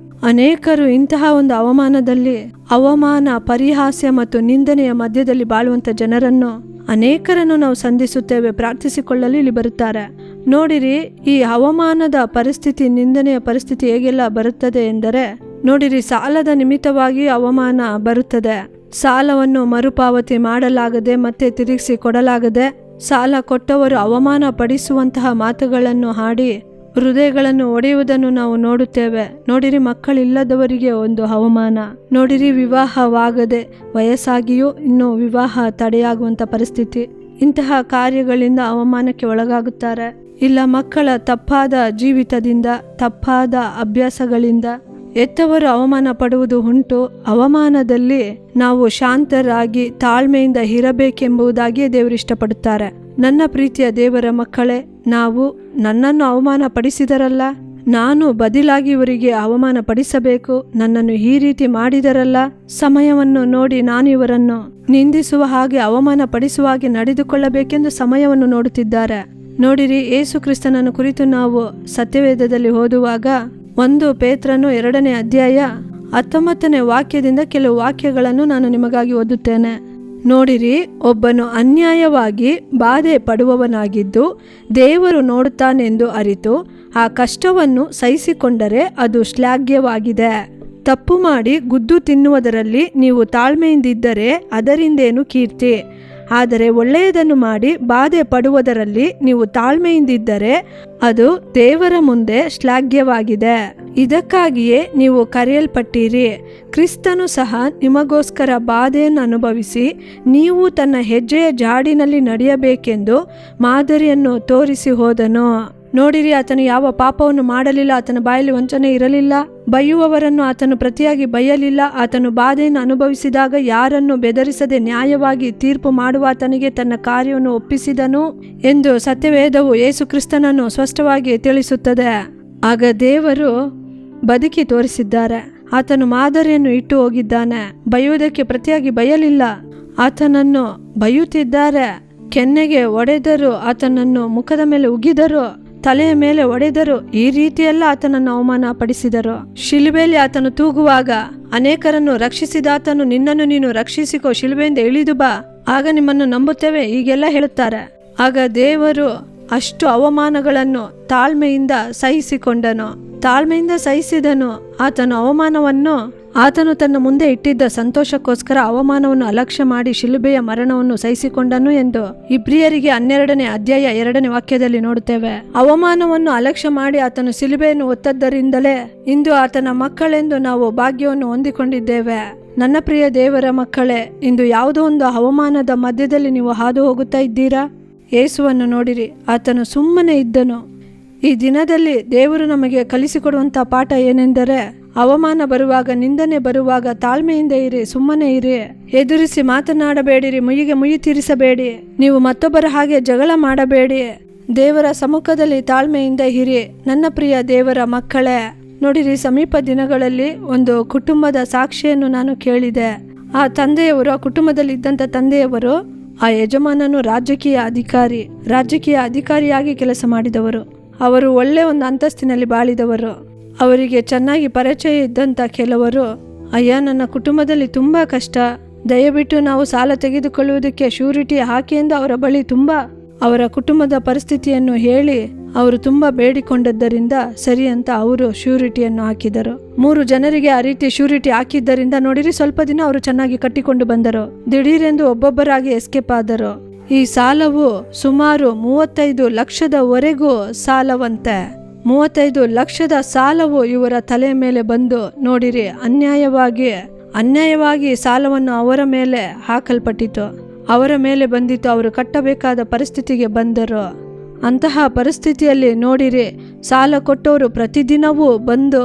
ಅನೇಕರು ಇಂತಹ ಒಂದು ಅವಮಾನದಲ್ಲಿ, ಅವಮಾನ, ಪರಿಹಾಸ್ಯ ಮತ್ತು ನಿಂದನೆಯ ಮಧ್ಯದಲ್ಲಿ ಬಾಳುವಂಥ ಜನರನ್ನು ಅನೇಕರನ್ನು ನಾವು ಸಂಧಿಸುತ್ತೇವೆ. ಪ್ರಾರ್ಥಿಸಿಕೊಳ್ಳಲು ಇಲ್ಲಿ ಬರುತ್ತಾರೆ. ನೋಡಿರಿ, ಈ ಅವಮಾನದ ಪರಿಸ್ಥಿತಿ, ನಿಂದನೆಯ ಪರಿಸ್ಥಿತಿ ಹೇಗೆಲ್ಲ ಬರುತ್ತದೆ ಎಂದರೆ, ನೋಡಿರಿ, ಸಾಲದ ನಿಮಿತ್ತವಾಗಿ ಅವಮಾನ ಬರುತ್ತದೆ. ಸಾಲವನ್ನು ಮರುಪಾವತಿ ಮಾಡಲಾಗದೆ ಮತ್ತೆ ತಿರುಗಿಸಿ ಕೊಡಲಾಗದೆ ಸಾಲ ಕೊಟ್ಟವರು ಅವಮಾನ ಪಡಿಸುವಂತಹ ಮಾತುಗಳನ್ನು ಹಾಡಿ ಹೃದಯಗಳನ್ನು ಒಡೆಯುವುದನ್ನು ನಾವು ನೋಡುತ್ತೇವೆ. ನೋಡಿರಿ, ಮಕ್ಕಳಿಲ್ಲದವರಿಗೆ ಒಂದು ಅವಮಾನ. ನೋಡಿರಿ, ವಿವಾಹವಾಗದೆ ವಯಸ್ಸಾಗಿಯೂ ಇನ್ನೂ ವಿವಾಹ ತಡೆಯಾಗುವಂಥ ಪರಿಸ್ಥಿತಿ. ಇಂತಹ ಕಾರ್ಯಗಳಿಂದ ಅವಮಾನಕ್ಕೆ ಒಳಗಾಗುತ್ತಾರೆ. ಇಲ್ಲ ಮಕ್ಕಳ ತಪ್ಪಾದ ಜೀವಿತದಿಂದ, ತಪ್ಪಾದ ಅಭ್ಯಾಸಗಳಿಂದ ಹೆತ್ತವರು ಅವಮಾನ ಪಡುವುದು ಉಂಟು. ಅವಮಾನದಲ್ಲಿ ನಾವು ಶಾಂತರಾಗಿ ತಾಳ್ಮೆಯಿಂದ ಇರಬೇಕೆಂಬುದಾಗಿಯೇ ದೇವರು ಇಷ್ಟಪಡುತ್ತಾರೆ. ನನ್ನ ಪ್ರೀತಿಯ ದೇವರ ಮಕ್ಕಳೇ, ನಾವು ನನ್ನನ್ನು ಅವಮಾನ ಪಡಿಸಿದರಲ್ಲ, ನಾನು ಬದಲಾಗಿ ಇವರಿಗೆ ಅವಮಾನ ಪಡಿಸಬೇಕು, ನನ್ನನ್ನು ಈ ರೀತಿ ಮಾಡಿದರಲ್ಲ, ಸಮಯವನ್ನು ನೋಡಿ ನಾನು ಇವರನ್ನು ನಿಂದಿಸುವ ಹಾಗೆ ಅವಮಾನ ಪಡಿಸುವ ಹಾಗೆ ನಡೆದುಕೊಳ್ಳಬೇಕೆಂದು ಸಮಯವನ್ನು ನೋಡುತ್ತಿದ್ದಾರೆ. ನೋಡಿರಿ, ಯೇಸು ಕ್ರಿಸ್ತನನ್ನು ಕುರಿತು ನಾವು ಸತ್ಯವೇದದಲ್ಲಿ ಓದುವಾಗ 1 ಪೇತ್ರನು 2ನೇ ಅಧ್ಯಾಯ 19ನೇ ವಾಕ್ಯದಿಂದ ಕೆಲವು ವಾಕ್ಯಗಳನ್ನು ನಾನು ನಿಮಗಾಗಿ ಓದುತ್ತೇನೆ. ನೋಡಿರಿ, ಒಬ್ಬನು ಅನ್ಯಾಯವಾಗಿ ಬಾಧೆ ಪಡುವವನಾಗಿದ್ದು ದೇವರು ನೋಡುತ್ತಾನೆಂದು ಅರಿತು ಆ ಕಷ್ಟವನ್ನು ಸಹಿಸಿಕೊಂಡರೆ ಅದು ಶ್ಲಾಘ್ಯವಾಗಿದೆ. ತಪ್ಪು ಮಾಡಿ ಗುದ್ದು ತಿನ್ನುವುದರಲ್ಲಿ ನೀವು ತಾಳ್ಮೆಯಿಂದಿದ್ದರೆ ಅದರಿಂದೇನು ಕೀರ್ತಿ. ಆದರೆ ಒಳ್ಳೆಯದನ್ನು ಮಾಡಿ ಬಾಧೆ ಪಡುವುದರಲ್ಲಿ ನೀವು ತಾಳ್ಮೆಯಿಂದಿದ್ದರೆ ಅದು ದೇವರ ಮುಂದೆ ಶ್ಲಾಘ್ಯವಾಗಿದೆ. ಇದಕ್ಕಾಗಿಯೇ ನೀವು ಕರೆಯಲ್ಪಟ್ಟಿರಿ. ಕ್ರಿಸ್ತನು ಸಹ ನಿಮಗೋಸ್ಕರ ಬಾಧೆಯನ್ನು ಅನುಭವಿಸಿ ನೀವು ತನ್ನ ಹೆಜ್ಜೆಯ ಜಾಡಿನಲ್ಲಿ ನಡೆಯಬೇಕೆಂದು ಮಾದರಿಯನ್ನು ತೋರಿಸಿ ಹೋದನು. ನೋಡಿರಿ, ಆತನು ಯಾವ ಪಾಪವನ್ನು ಮಾಡಲಿಲ್ಲ, ಆತನ ಬಾಯಲ್ಲಿ ವಂಚನೆ ಇರಲಿಲ್ಲ, ಬೈಯುವವರನ್ನು ಆತನು ಪ್ರತಿಯಾಗಿ ಬೈಯಲಿಲ್ಲ. ಆತನು ಬಾಧೆಯನ್ನು ಅನುಭವಿಸಿದಾಗ ಯಾರನ್ನು ಬೆದರಿಸದೆ ನ್ಯಾಯವಾಗಿ ತೀರ್ಪು ಮಾಡುವ ಆತನಿಗೆ ತನ್ನ ಕಾರ್ಯವನ್ನು ಒಪ್ಪಿಸಿದನು ಎಂದು ಸತ್ಯವೇದವು ಯೇಸು ಕ್ರಿಸ್ತನನ್ನು ಸ್ಪಷ್ಟವಾಗಿ ತಿಳಿಸುತ್ತದೆ. ಆಗ ದೇವರು ಬದುಕಿ ತೋರಿಸಿದ್ದಾರೆ. ಆತನು ಮಾದರಿಯನ್ನು ಇಟ್ಟು ಹೋಗಿದ್ದಾನೆ. ಬೈಯುವುದಕ್ಕೆ ಪ್ರತಿಯಾಗಿ ಬೈಯಲಿಲ್ಲ, ಆತನನ್ನು ಬೈಯುತ್ತಿದ್ದಾರೆ. ಕೆನ್ನೆಗೆ ಒಡೆದರು, ಆತನನ್ನು ಮುಖದ ಮೇಲೆ ಉಗಿದರು, ತಲೆಯ ಮೇಲೆ ಒಡೆದರು. ಈ ರೀತಿಯೆಲ್ಲ ಆತನನ್ನು ಅವಮಾನ ಪಡಿಸಿದರು. ಶಿಲುಬೆಯಲ್ಲಿ ಆತನು ತೂಗುವಾಗ ಅನೇಕರನ್ನು ರಕ್ಷಿಸಿದ ಆತನು, ನಿನ್ನನ್ನು ನೀನು ರಕ್ಷಿಸಿಕೋ, ಶಿಲುಬೆಯಿಂದ ಇಳಿದು ಬಾ, ಆಗ ನಿಮ್ಮನ್ನು ನಂಬುತ್ತೇವೆ, ಹೀಗೆಲ್ಲ ಹೇಳುತ್ತಾರೆ. ಆಗ ದೇವರು ಅಷ್ಟು ಅವಮಾನಗಳನ್ನು ತಾಳ್ಮೆಯಿಂದ ಸಹಿಸಿಕೊಂಡನು, ತಾಳ್ಮೆಯಿಂದ ಸಹಿಸಿದನು. ಆತನು ಅವಮಾನವನ್ನು, ಆತನು ತನ್ನ ಮುಂದೆ ಇಟ್ಟಿದ್ದ ಸಂತೋಷಕ್ಕೋಸ್ಕರ ಅವಮಾನವನ್ನು ಅಲಕ್ಷ್ಯ ಮಾಡಿ ಶಿಲುಬೆಯ ಮರಣವನ್ನು ಸಹಿಸಿಕೊಂಡನು ಎಂದು ಇಬ್ರಿಯರಿಗೆ 12ನೇ ಅಧ್ಯಾಯ 2ನೇ ವಾಕ್ಯದಲ್ಲಿ ನೋಡುತ್ತೇವೆ. ಅವಮಾನವನ್ನು ಅಲಕ್ಷ್ಯ ಮಾಡಿ ಆತನು ಶಿಲುಬೆಯನ್ನು ಹೊತ್ತದ್ದರಿಂದಲೇ ಇಂದು ಆತನ ಮಕ್ಕಳೆಂದು ನಾವು ಭಾಗ್ಯವನ್ನು ಹೊಂದಿಕೊಂಡಿದ್ದೇವೆ. ನನ್ನ ಪ್ರಿಯ ದೇವರ ಮಕ್ಕಳೇ, ಇಂದು ಯಾವುದೋ ಒಂದು ಅವಮಾನದ ಮಧ್ಯದಲ್ಲಿ ನೀವು ಹಾದು ಹೋಗುತ್ತಾ ಇದ್ದೀರಾ? ಯೇಸುವನ್ನು ನೋಡಿರಿ, ಆತನು ಸುಮ್ಮನೆ ಇದ್ದನು. ಈ ದಿನದಲ್ಲಿ ದೇವರು ನಮಗೆ ಕಲಿಸಿಕೊಡುವಂಥ ಪಾಠ ಏನೆಂದರೆ, ಅವಮಾನ ಬರುವಾಗ, ನಿಂದನೆ ಬರುವಾಗ ತಾಳ್ಮೆಯಿಂದ ಇರಿ, ಸುಮ್ಮನೆ ಇರಿ, ಎದುರಿಸಿ ಮಾತನಾಡಬೇಡಿರಿ, ಮುಯಿಗೆ ಮುಯಿ ತೀರಿಸಬೇಡಿ, ನೀವು ಮತ್ತೊಬ್ಬರ ಹಾಗೆ ಜಗಳ ಮಾಡಬೇಡಿ, ದೇವರ ಸಮ್ಮುಖದಲ್ಲಿ ತಾಳ್ಮೆಯಿಂದ ಇರಿ. ನನ್ನ ಪ್ರಿಯ ದೇವರ ಮಕ್ಕಳೇ, ನೋಡಿರಿ, ಸಮೀಪ ದಿನಗಳಲ್ಲಿ ಒಂದು ಕುಟುಂಬದ ಸಾಕ್ಷಿಯನ್ನು ನಾನು ಕೇಳಿದೆ. ಆ ತಂದೆಯವರು, ಆ ಕುಟುಂಬದಲ್ಲಿ ಇದ್ದಂಥ ತಂದೆಯವರು, ಆ ಯಜಮಾನನು ರಾಜಕೀಯ ಅಧಿಕಾರಿಯಾಗಿ ಕೆಲಸ ಮಾಡಿದವರು. ಅವರು ಒಳ್ಳೆ ಒಂದು ಅಂತಸ್ತಿನಲ್ಲಿ ಬಾಳಿದವರು. ಅವರಿಗೆ ಚೆನ್ನಾಗಿ ಪರಿಚಯ ಇದ್ದಂಥ ಕೆಲವರು, ಅಯ್ಯ, ನನ್ನ ಕುಟುಂಬದಲ್ಲಿ ತುಂಬ ಕಷ್ಟ, ದಯವಿಟ್ಟು ನಾವು ಸಾಲ ತೆಗೆದುಕೊಳ್ಳುವುದಕ್ಕೆ ಶ್ಯೂರಿಟಿ ಹಾಕಿ ಎಂದು ಅವರ ಬಳಿ ತುಂಬ ಅವರ ಕುಟುಂಬದ ಪರಿಸ್ಥಿತಿಯನ್ನು ಹೇಳಿ ಅವರು ತುಂಬ ಬೇಡಿಕೊಂಡದ್ದರಿಂದ ಸರಿ ಅಂತ ಅವರು ಶ್ಯೂರಿಟಿಯನ್ನು ಹಾಕಿದರು. 3 ಜನರಿಗೆ ಆ ರೀತಿ ಶ್ಯೂರಿಟಿ ಹಾಕಿದ್ದರಿಂದ ನೋಡಿರಿ, ಸ್ವಲ್ಪ ದಿನ ಅವರು ಚೆನ್ನಾಗಿ ಕಟ್ಟಿಕೊಂಡು ಬಂದರು. ದಿಢೀರೆಂದು ಒಬ್ಬೊಬ್ಬರಾಗಿ ಎಸ್ಕೇಪ್ ಆದರು. ಈ ಸಾಲವು ಸುಮಾರು 35 ಲಕ್ಷದವರೆಗೂ ಸಾಲವಂತೆ. 35 ಲಕ್ಷದ ಸಾಲವು ಇವರ ತಲೆ ಮೇಲೆ ಬಂದು, ನೋಡಿರಿ, ಅನ್ಯಾಯವಾಗಿ ಸಾಲವನ್ನು ಅವರ ಮೇಲೆ ಹಾಕಲ್ಪಟ್ಟಿತು, ಅವರ ಮೇಲೆ ಬಂದಿತ್ತು. ಅವರು ಕಟ್ಟಬೇಕಾದ ಪರಿಸ್ಥಿತಿಗೆ ಬಂದರು. ಅಂತಹ ಪರಿಸ್ಥಿತಿಯಲ್ಲಿ ನೋಡಿರಿ, ಸಾಲ ಕೊಟ್ಟವರು ಪ್ರತಿದಿನವೂ ಬಂದು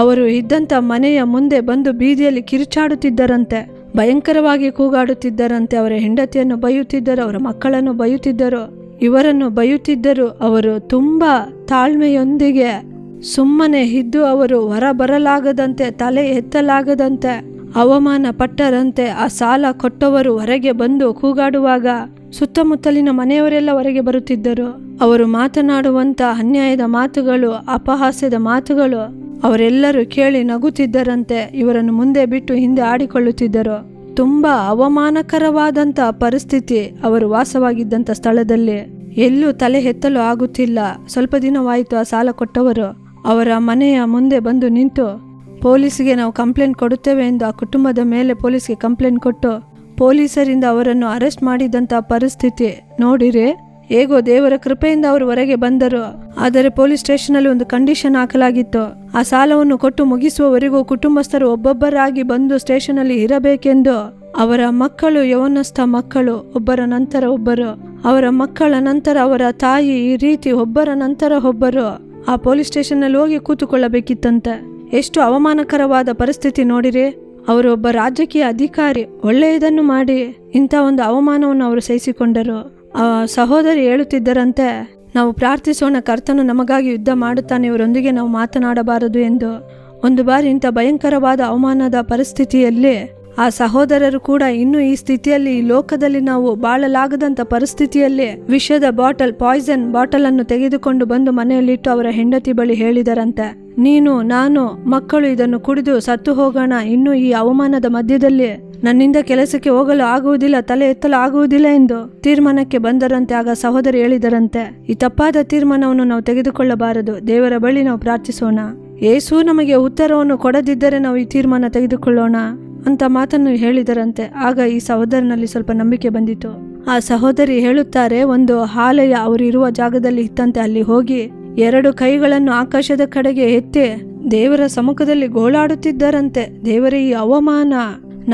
ಅವರು ಇದ್ದಂಥ ಮನೆಯ ಮುಂದೆ ಬಂದು ಬೀದಿಯಲ್ಲಿ ಕಿರುಚಾಡುತ್ತಿದ್ದರಂತೆ, ಭಯಂಕರವಾಗಿ ಕೂಗಾಡುತ್ತಿದ್ದರಂತೆ. ಅವರ ಹೆಂಡತಿಯನ್ನು ಬೈಯುತ್ತಿದ್ದರು, ಅವರ ಮಕ್ಕಳನ್ನು ಬೈಯುತ್ತಿದ್ದರು, ಇವರನ್ನು ಬೈಯುತ್ತಿದ್ದರು. ಅವರು ತುಂಬ ತಾಳ್ಮೆಯೊಂದಿಗೆ ಸುಮ್ಮನೆ ಇದ್ದು ಅವರು ಹೊರಬರಲಾಗದಂತೆ, ತಲೆ ಎತ್ತಲಾಗದಂತೆ ಅವಮಾನ ಪಟ್ಟರಂತೆ. ಆ ಸಾಲ ಕೊಟ್ಟವರು ಹೊರಗೆ ಬಂದು ಕೂಗಾಡುವಾಗ ಸುತ್ತಮುತ್ತಲಿನ ಮನೆಯವರೆಲ್ಲ ಹೊರಗೆ ಬರುತ್ತಿದ್ದರು. ಅವರು ಮಾತನಾಡುವಂಥ ಅನ್ಯಾಯದ ಮಾತುಗಳು, ಅಪಹಾಸ್ಯದ ಮಾತುಗಳು ಅವರೆಲ್ಲರೂ ಕೇಳಿ ನಗುತ್ತಿದ್ದರಂತೆ. ಇವರನ್ನು ಮುಂದೆ ಬಿಟ್ಟು ಹಿಂದೆ ಆಡಿಕೊಳ್ಳುತ್ತಿದ್ದರು. ತುಂಬ ಅವಮಾನಕರವಾದಂಥ ಪರಿಸ್ಥಿತಿ ಅವರು ವಾಸವಾಗಿದ್ದಂಥ ಸ್ಥಳದಲ್ಲಿ. ಎಲ್ಲೂ ತಲೆ ಎತ್ತಲು ಆಗುತ್ತಿಲ್ಲ. ಸ್ವಲ್ಪ ದಿನವಾಯಿತು, ಆ ಸಾಲ ಕೊಟ್ಟವರು ಅವರ ಮನೆಯ ಮುಂದೆ ಬಂದು ನಿಂತು, ಪೊಲೀಸ್ಗೆ ನಾವು ಕಂಪ್ಲೇಂಟ್ ಕೊಡುತ್ತೇವೆ ಎಂದು ಆ ಕುಟುಂಬದ ಮೇಲೆ ಪೊಲೀಸ್ಗೆ ಕಂಪ್ಲೇಂಟ್ ಕೊಟ್ಟು ಪೊಲೀಸರಿಂದ ಅವರನ್ನು ಅರೆಸ್ಟ್ ಮಾಡಿದಂಥ ಪರಿಸ್ಥಿತಿ ನೋಡಿರಿ. ಹೇಗೋ ದೇವರ ಕೃಪೆಯಿಂದ ಅವರು ಹೊರಗೆ ಬಂದರು. ಆದರೆ ಪೊಲೀಸ್ ಸ್ಟೇಷನಲ್ಲಿ ಒಂದು ಕಂಡೀಷನ್ ಹಾಕಲಾಗಿತ್ತು, ಆ ಸಾಲವನ್ನು ಕೊಟ್ಟು ಮುಗಿಸುವವರೆಗೂ ಕುಟುಂಬಸ್ಥರು ಒಬ್ಬೊಬ್ಬರಾಗಿ ಬಂದು ಸ್ಟೇಷನಲ್ಲಿ ಇರಬೇಕೆಂದು. ಅವರ ಮಕ್ಕಳು, ಯೌವನಸ್ಥ ಮಕ್ಕಳು, ಒಬ್ಬರ ನಂತರ ಒಬ್ಬರು ಅವರ ಮಕ್ಕಳ ನಂತರ ಅವರ ತಾಯಿ ಈ ರೀತಿ ಒಬ್ಬರ ನಂತರ ಒಬ್ಬರು ಆ ಪೊಲೀಸ್ ಸ್ಟೇಷನ್ನಲ್ಲಿ ಹೋಗಿ ಕೂತುಕೊಳ್ಳಬೇಕಿತ್ತಂತೆ. ಎಷ್ಟು ಅವಮಾನಕರವಾದ ಪರಿಸ್ಥಿತಿ ನೋಡಿರಿ. ಅವರು ಒಬ್ಬ ರಾಜಕೀಯ ಅಧಿಕಾರಿ, ಒಳ್ಳೆಯದನ್ನು ಮಾಡಿ ಇಂಥ ಒಂದು ಅವಮಾನವನ್ನು ಅವರು ಸಹಿಸಿಕೊಂಡರು. ಆ ಸಹೋದರಿ ಹೇಳುತ್ತಿದ್ದರಂತೆ, ನಾವು ಪ್ರಾರ್ಥಿಸೋಣ, ಕರ್ತನು ನಮಗಾಗಿ ಯುದ್ಧ ಮಾಡುತ್ತಾನೆ, ಇವರೊಂದಿಗೆ ನಾವು ಮಾತನಾಡಬಾರದು ಎಂದು. ಒಂದು ಬಾರಿ ಇಂಥ ಭಯಂಕರವಾದ ಅವಮಾನದ ಪರಿಸ್ಥಿತಿಯಲ್ಲಿ ಆ ಸಹೋದರರು ಕೂಡ ಇನ್ನೂ ಈ ಸ್ಥಿತಿಯಲ್ಲಿ, ಈ ಲೋಕದಲ್ಲಿ ನಾವು ಬಾಳಲಾಗದಂಥ ಪರಿಸ್ಥಿತಿಯಲ್ಲಿ ವಿಷದ ಬಾಟಲ್, ಪಾಯ್ಸನ್ ಬಾಟಲ್ ಅನ್ನು ತೆಗೆದುಕೊಂಡು ಬಂದು ಮನೆಯಲ್ಲಿಟ್ಟು ಅವರ ಹೆಂಡತಿ ಬಳಿ ಹೇಳಿದರಂತೆ, ನೀನು, ನಾನು, ಮಕ್ಕಳು ಇದನ್ನು ಕುಡಿದು ಸತ್ತು ಹೋಗೋಣ. ಇನ್ನು ಈ ಅವಮಾನದ ಮಧ್ಯದಲ್ಲಿ ನನ್ನಿಂದ ಕೆಲಸಕ್ಕೆ ಹೋಗಲು ಆಗುವುದಿಲ್ಲ, ತಲೆ ಎತ್ತಲು ಆಗುವುದಿಲ್ಲ ಎಂದು ತೀರ್ಮಾನಕ್ಕೆ ಬಂದರಂತೆ. ಆಗ ಸಹೋದರಿ ಹೇಳಿದರಂತೆ, ಈ ತಪ್ಪಾದ ತೀರ್ಮಾನವನ್ನು ನಾವು ತೆಗೆದುಕೊಳ್ಳಬಾರದು, ದೇವರ ಬಳಿ ನಾವು ಪ್ರಾರ್ಥಿಸೋಣ. ಯೇಸು ನಮಗೆ ಉತ್ತರವನ್ನು ಕೊಡದಿದ್ದರೆ ನಾವು ಈ ತೀರ್ಮಾನ ತೆಗೆದುಕೊಳ್ಳೋಣ ಅಂತ ಮಾತನ್ನು ಹೇಳಿದರಂತೆ. ಆಗ ಈ ಸಹೋದರನಲ್ಲಿ ಸ್ವಲ್ಪ ನಂಬಿಕೆ ಬಂದಿತು. ಆ ಸಹೋದರಿ ಹೇಳುತ್ತಾರೆ, ಒಂದು ಆಲಯ ಅವರು ಇರುವ ಜಾಗದಲ್ಲಿ ಇತ್ತಂತೆ. ಅಲ್ಲಿ ಹೋಗಿ 2 ಕೈಗಳನ್ನು ಆಕಾಶದ ಕಡೆಗೆ ಎತ್ತಿ ದೇವರ ಸಮ್ಮುಖದಲ್ಲಿ ಗೋಳಾಡುತ್ತಿದ್ದರಂತೆ. ದೇವರೇ, ಈ ಅವಮಾನ,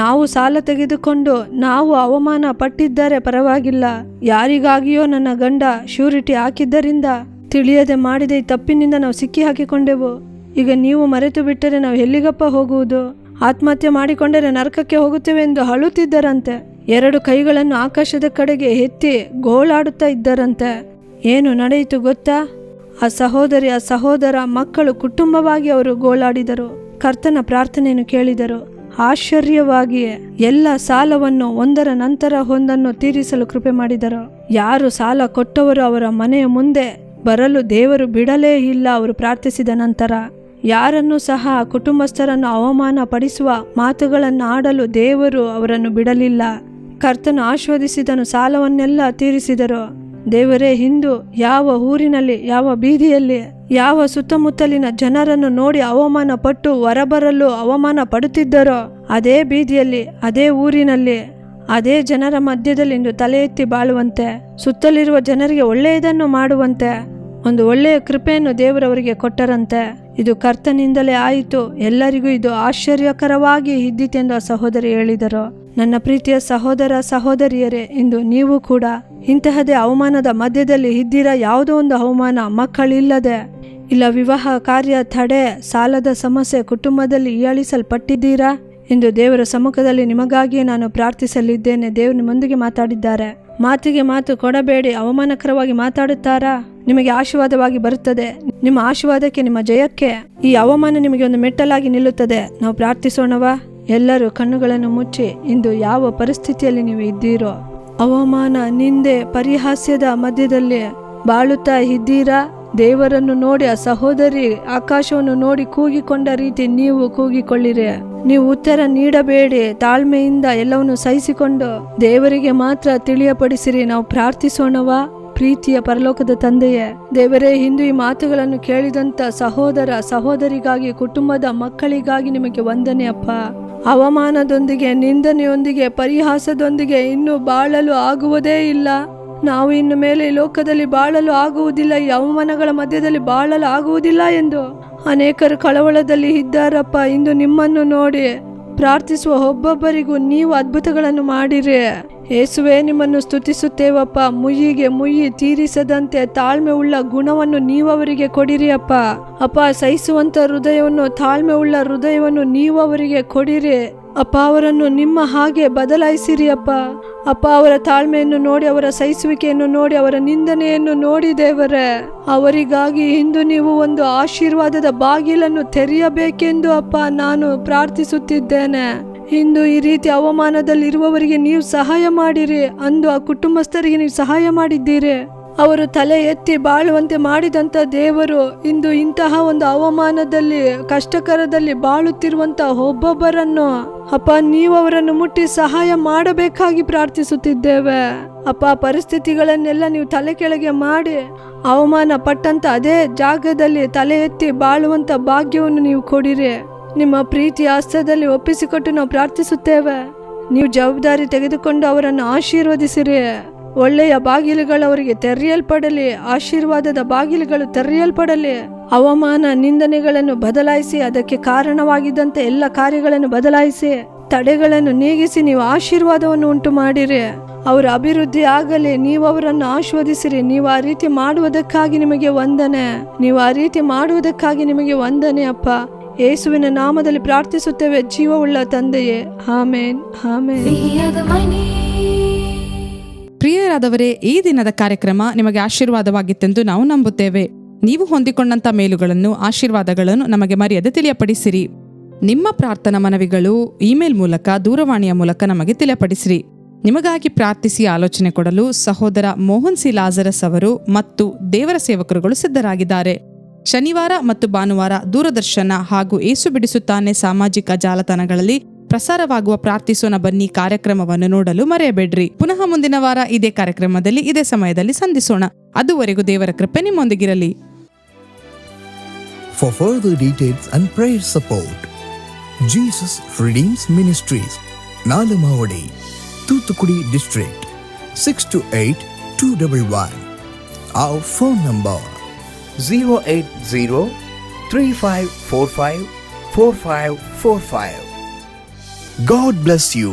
ನಾವು ಸಾಲ ತೆಗೆದುಕೊಂಡು ನಾವು ಅವಮಾನ ಪಟ್ಟಿದ್ದರೆ ಪರವಾಗಿಲ್ಲ, ಯಾರಿಗಾಗಿಯೋ ನನ್ನ ಗಂಡ ಶ್ಯೂರಿಟಿ ಹಾಕಿದ್ದರಿಂದ ತಿಳಿಯದೆ ಮಾಡಿದ ಈ ತಪ್ಪಿನಿಂದ ನಾವು ಸಿಕ್ಕಿ ಹಾಕಿಕೊಂಡೆವು. ಈಗ ನೀವು ಮರೆತು ಬಿಟ್ಟರೆ ನಾವು ಎಲ್ಲಿಗಪ್ಪ ಹೋಗುವುದು? ಆತ್ಮಹತ್ಯೆ ಮಾಡಿಕೊಂಡರೆ ನರಕಕ್ಕೆ ಹೋಗುತ್ತೇವೆ ಎಂದು ಅಳುತ್ತಿದ್ದರಂತೆ. 2 ಕೈಗಳನ್ನು ಆಕಾಶದ ಕಡೆಗೆ ಎತ್ತಿ ಗೋಳಾಡುತ್ತಾ ಇದ್ದರಂತೆ. ಏನು ನಡೆಯಿತು ಗೊತ್ತಾ? ಆ ಸಹೋದರಿ, ಆ ಸಹೋದರ, ಮಕ್ಕಳು ಕುಟುಂಬವಾಗಿ ಅವರು ಗೋಳಾಡಿದರು. ಕರ್ತನ ಪ್ರಾರ್ಥನೆಯನ್ನು ಕೇಳಿದರು. ಆಶ್ಚರ್ಯವಾಗಿಯೇ ಎಲ್ಲ ಸಾಲವನ್ನು ಒಂದರ ನಂತರ ಒಂದನ್ನು ತೀರಿಸಲು ಕೃಪೆ ಮಾಡಿದರು. ಯಾರು ಸಾಲ ಕೊಟ್ಟವರು ಅವರ ಮನೆಯ ಮುಂದೆ ಬರಲು ದೇವರು ಬಿಡಲೇ ಇಲ್ಲ. ಅವರು ಪ್ರಾರ್ಥಿಸಿದ ನಂತರ ಯಾರನ್ನೂ ಸಹ ಕುಟುಂಬಸ್ಥರನ್ನು ಅವಮಾನ ಪಡಿಸುವ ಮಾತುಗಳನ್ನು ಆಡಲು ದೇವರು ಅವರನ್ನು ಬಿಡಲಿಲ್ಲ. ಕರ್ತನು ಆಶೀರ್ವದಿಸಿದನು, ಸಾಲವನ್ನೆಲ್ಲ ತೀರಿಸಿದರು. ದೇವರೇ, ಹಿಂದು ಯಾವ ಊರಿನಲ್ಲಿ, ಯಾವ ಬೀದಿಯಲ್ಲಿ, ಯಾವ ಸುತ್ತಮುತ್ತಲಿನ ಜನರನ್ನು ನೋಡಿ ಅವಮಾನ ಪಟ್ಟು ಹೊರಬರಲು ಅವಮಾನ ಪಡುತ್ತಿದ್ದರೋ ಅದೇ ಬೀದಿಯಲ್ಲಿ, ಅದೇ ಊರಿನಲ್ಲಿ, ಅದೇ ಜನರ ಮಧ್ಯದಲ್ಲಿ ಇಂದು ತಲೆ ಎತ್ತಿ ಬಾಳುವಂತೆ, ಸುತ್ತಲಿರುವ ಜನರಿಗೆ ಒಳ್ಳೆಯದನ್ನು ಮಾಡುವಂತೆ ಒಂದು ಒಳ್ಳೆಯ ಕೃಪೆಯನ್ನು ದೇವರವರಿಗೆ ಕೊಟ್ಟರಂತೆ. ಇದು ಕರ್ತನಿಂದಲೇ ಆಯಿತು, ಎಲ್ಲರಿಗೂ ಇದು ಆಶ್ಚರ್ಯಕರವಾಗಿ ಇದ್ದಿತೆಂದು ಆ ಸಹೋದರಿ ಹೇಳಿದರು. ನನ್ನ ಪ್ರೀತಿಯ ಸಹೋದರ ಸಹೋದರಿಯರೇ, ಇಂದು ನೀವು ಕೂಡ ಇಂತಹದೇ ಅವಮಾನದ ಮಧ್ಯದಲ್ಲಿ ಇದ್ದೀರಾ? ಯಾವುದೋ ಒಂದು ಅವಮಾನ, ಮಕ್ಕಳಿಲ್ಲದೆ, ಇಲ್ಲ ವಿವಾಹ ಕಾರ್ಯ ತಡೆ, ಸಾಲದ ಸಮಸ್ಯೆ, ಕುಟುಂಬದಲ್ಲಿ ಹೀಯಾಳಿಸಲ್ಪಟ್ಟಿದ್ದೀರಾ? ಇಂದು ದೇವರ ಸಮ್ಮುಖದಲ್ಲಿ ನಿಮಗಾಗಿಯೇ ನಾನು ಪ್ರಾರ್ಥಿಸಲಿದ್ದೇನೆ. ದೇವರು ನಿಮ್ಮೊಂದಿಗೆ ಮಾತಾಡಿದ್ದಾರೆ. ಮಾತಿಗೆ ಮಾತು ಕೊಡಬೇಡಿ. ಅವಮಾನಕರವಾಗಿ ಮಾತಾಡುತ್ತಾರಾ? ನಿಮಗೆ ಆಶೀರ್ವಾದವಾಗಿ ಬರುತ್ತದೆ. ನಿಮ್ಮ ಆಶೀರ್ವಾದಕ್ಕೆ, ನಿಮ್ಮ ಜಯಕ್ಕೆ ಈ ಅವಮಾನ ನಿಮಗೆ ಒಂದು ಮೆಟ್ಟಲಾಗಿ ನಿಲ್ಲುತ್ತದೆ. ನಾವು ಪ್ರಾರ್ಥಿಸೋಣವಾ? ಎಲ್ಲರೂ ಕಣ್ಣುಗಳನ್ನು ಮುಚ್ಚಿ, ಇಂದು ಯಾವ ಪರಿಸ್ಥಿತಿಯಲ್ಲಿ ನೀವು ಇದ್ದೀರೋ, ಅವಮಾನ, ನಿಂದೆ, ಪರಿಹಾಸ್ಯದ ಮಧ್ಯದಲ್ಲಿ ಬಾಳುತ್ತಾ ಇದ್ದೀರಾ? ದೇವರನ್ನು ನೋಡಿ ಆ ಸಹೋದರಿ ಆಕಾಶವನ್ನು ನೋಡಿ ಕೂಗಿಕೊಂಡ ರೀತಿ ನೀವು ಕೂಗಿಕೊಳ್ಳಿರಿ. ನೀವು ಉತ್ತರ ನೀಡಬೇಡಿ. ತಾಳ್ಮೆಯಿಂದ ಎಲ್ಲವನ್ನು ಸಹಿಸಿಕೊಂಡು ದೇವರಿಗೆ ಮಾತ್ರ ತಿಳಿಯಪಡಿಸಿರಿ. ನಾವು ಪ್ರಾರ್ಥಿಸೋಣವಾ? ಪ್ರೀತಿಯ ಪರಲೋಕದ ತಂದೆಯೇ, ದೇವರೇ, ಇಂದು ಈ ಮಾತುಗಳನ್ನು ಕೇಳಿದಂತ ಸಹೋದರ ಸಹೋದರಿಗಾಗಿ, ಕುಟುಂಬದ ಮಕ್ಕಳಿಗಾಗಿ ನಿಮಗೆ ವಂದನೆ ಅಪ್ಪ. ಅವಮಾನದೊಂದಿಗೆ, ನಿಂದನೆಯೊಂದಿಗೆ, ಪರಿಹಾಸದೊಂದಿಗೆ ಇನ್ನು ಬಾಳಲು ಆಗುವುದೇ ಇಲ್ಲ. ನಾವು ಇನ್ನು ಮೇಲೆ ಈ ಲೋಕದಲ್ಲಿ ಬಾಳಲು ಆಗುವುದಿಲ್ಲ, ಈ ಅವಮಾನಗಳ ಮಧ್ಯದಲ್ಲಿ ಬಾಳಲು ಆಗುವುದಿಲ್ಲ ಎಂದು ಅನೇಕರು ಕಳವಳದಲ್ಲಿ ಇದ್ದಾರಪ್ಪ. ಇಂದು ನಿಮ್ಮನ್ನು ನೋಡಿ ಪ್ರಾರ್ಥಿಸುವ ಒಬ್ಬೊಬ್ಬರಿಗೂ ನೀವು ಅದ್ಭುತಗಳನ್ನು ಮಾಡಿರಿ. ಯೇಸುವೆ, ನಿಮ್ಮನ್ನು ಸ್ತುತಿಸುತ್ತೇವಪ್ಪ. ಮುಯ್ಯಿಗೆ ಮುಯ್ಯಿ ತೀರಿಸದಂತೆ ತಾಳ್ಮೆ ಉಳ್ಳ ಗುಣವನ್ನು ನೀವು ಅವರಿಗೆ ಕೊಡಿರಿ ಅಪ್ಪ. ಅಪ್ಪ, ಸಹಿಸುವಂತ ಹೃದಯವನ್ನು, ತಾಳ್ಮೆ ಉಳ್ಳ ಹೃದಯವನ್ನು ನೀವು ಅವರಿಗೆ ಕೊಡಿರಿ ಅಪ್ಪ. ಅವರನ್ನು ನಿಮ್ಮ ಹಾಗೆ ಬದಲಾಯಿಸಿರಿ ಅಪ್ಪ. ಅಪ್ಪ, ಅವರ ತಾಳ್ಮೆಯನ್ನು ನೋಡಿ, ಅವರ ಸಹಿಸುವಿಕೆಯನ್ನು ನೋಡಿ, ಅವರ ನಿಂದನೆಯನ್ನು ನೋಡಿ ದೇವರೇ, ಅವರಿಗಾಗಿ ಇಂದು ನೀವು ಒಂದು ಆಶೀರ್ವಾದದ ಬಾಗಿಲನ್ನು ತೆರೆಯಬೇಕೆಂದು ಅಪ್ಪ ನಾನು ಪ್ರಾರ್ಥಿಸುತ್ತಿದ್ದೇನೆ. ಇಂದು ಈ ರೀತಿ ಅವಮಾನದಲ್ಲಿರುವವರಿಗೆ ನೀವು ಸಹಾಯ ಮಾಡಿರಿ. ಅಂದು ಆ ಕುಟುಂಬಸ್ಥರಿಗೆ ನೀವು ಸಹಾಯ ಮಾಡಿದ್ದೀರಿ. ಅವರು ತಲೆ ಎತ್ತಿ ಬಾಳುವಂತೆ ಮಾಡಿದಂಥ ದೇವರು, ಇಂದು ಇಂತಹ ಒಂದು ಅವಮಾನದಲ್ಲಿ, ಕಷ್ಟಕರದಲ್ಲಿ ಬಾಳುತ್ತಿರುವಂತ ಒಬ್ಬೊಬ್ಬರನ್ನು ಅಪ್ಪ ನೀವು ಅವರನ್ನು ಮುಟ್ಟಿ ಸಹಾಯ ಮಾಡಬೇಕಾಗಿ ಪ್ರಾರ್ಥಿಸುತ್ತಿದ್ದೇವೆ ಅಪ್ಪ. ಪರಿಸ್ಥಿತಿಗಳನ್ನೆಲ್ಲ ನೀವು ತಲೆ ಕೆಳಗೆ ಮಾಡಿ, ಅವಮಾನ ಪಟ್ಟಂತ ಅದೇ ಜಾಗದಲ್ಲಿ ತಲೆ ಎತ್ತಿ ಬಾಳುವಂತ ಭಾಗ್ಯವನ್ನು ನೀವು ಕೊಡಿರಿ. ನಿಮ್ಮ ಪ್ರೀತಿಯ ಹಸ್ತದಲ್ಲಿ ಒಪ್ಪಿಸಿಕೊಟ್ಟು ನಾವು ಪ್ರಾರ್ಥಿಸುತ್ತೇವೆ. ನೀವು ಜವಾಬ್ದಾರಿ ತೆಗೆದುಕೊಂಡು ಅವರನ್ನು ಆಶೀರ್ವದಿಸಿರಿ. ಒಳ್ಳೆಯ ಬಾಗಿಲುಗಳು ಅವರಿಗೆ ತೆರೆಯಲ್ಪಡಲಿ. ಆಶೀರ್ವಾದದ ಬಾಗಿಲುಗಳು ತೆರೆಯಲ್ಪಡಲಿ. ಅವಮಾನ, ನಿಂದನೆಗಳನ್ನು ಬದಲಾಯಿಸಿ, ಅದಕ್ಕೆ ಕಾರಣವಾಗಿದ್ದಂತೆ ಎಲ್ಲ ಕಾರ್ಯಗಳನ್ನು ಬದಲಾಯಿಸಿ, ತಡೆಗಳನ್ನು ನೀಗಿಸಿ ನೀವು ಆಶೀರ್ವಾದವನ್ನು ಉಂಟು ಮಾಡಿರಿ. ಅವರ ಅಭಿವೃದ್ಧಿ ಆಗಲಿ. ನೀವು ಅವರನ್ನು ಆಶೀರ್ವದಿಸಿರಿ. ನೀವು ಆ ರೀತಿ ಮಾಡುವುದಕ್ಕಾಗಿ ನಿಮಗೆ ವಂದನೆ. ನೀವು ಆ ರೀತಿ ಮಾಡುವುದಕ್ಕಾಗಿ ನಿಮಗೆ ವಂದನೆ ಅಪ್ಪ. ಯೇಸುವಿನ ನಾಮದಲ್ಲಿ ಪ್ರಾರ್ಥಿಸುತ್ತೇವೆ ಜೀವವುಳ್ಳ ತಂದೆಯೇ, ಆಮೇನ್, ಆಮೇನ್. ಪ್ರಿಯರಾದವರೇ, ಈ ದಿನದ ಕಾರ್ಯಕ್ರಮ ನಿಮಗೆ ಆಶೀರ್ವಾದವಾಗಿತ್ತೆಂದು ನಾವು ನಂಬುತ್ತೇವೆ. ನೀವು ಹೊಂದಿಕೊಂಡಂತ ಮೇಲುಗಳನ್ನು, ಆಶೀರ್ವಾದಗಳನ್ನು ನಮಗೆ ಮರೆಯದೆ ತಿಳಿಯಪಡಿಸಿರಿ. ನಿಮ್ಮ ಪ್ರಾರ್ಥನಾ ಮನವಿಗಳು ಇಮೇಲ್ ಮೂಲಕ, ದೂರವಾಣಿಯ ಮೂಲಕ ನಮಗೆ ತಿಳಿಯಪಡಿಸಿರಿ. ನಿಮಗಾಗಿ ಪ್ರಾರ್ಥಿಸಿ ಆಲೋಚನೆ ಕೊಡಲು ಸಹೋದರ ಮೋಹನ್ ಸಿ ಲಾಜರಸ್ ಅವರು ಮತ್ತು ದೇವರ ಸೇವಕರುಗಳು ಸಿದ್ಧರಾಗಿದ್ದಾರೆ. ಶನಿವಾರ ಮತ್ತು ಭಾನುವಾರ ದೂರದರ್ಶನ ಹಾಗೂ ಏಸು ಬಿಡಿಸುತ್ತಾನೆ ಸಾಮಾಜಿಕ ಜಾಲತಾಣಗಳಲ್ಲಿ ಪ್ರಸಾರವಾಗುವ ಪ್ರಾರ್ಥಿಸೋಣ ಬನ್ನಿ ಕಾರ್ಯಕ್ರಮವನ್ನು ನೋಡಲು ಮರೆಯಬೇಡ್ರಿ. ಪುನಃ ಮುಂದಿನ ವಾರ ಇದೇ ಕಾರ್ಯಕ್ರಮದಲ್ಲಿ ಇದೇ ಸಮಯದಲ್ಲಿ ಸಂಧಿಸೋಣ. ಅದುವರೆಗೂ ದೇವರ ಕೃಪೆ ನಿಮ್ಮೊಂದಿಗಿರಲಿ. For further details and prayer support, Jesus Redeems Ministries, Nalamavadi, Thoothukudi District, 628-211. Our phone number 080-3545-4545. God bless you.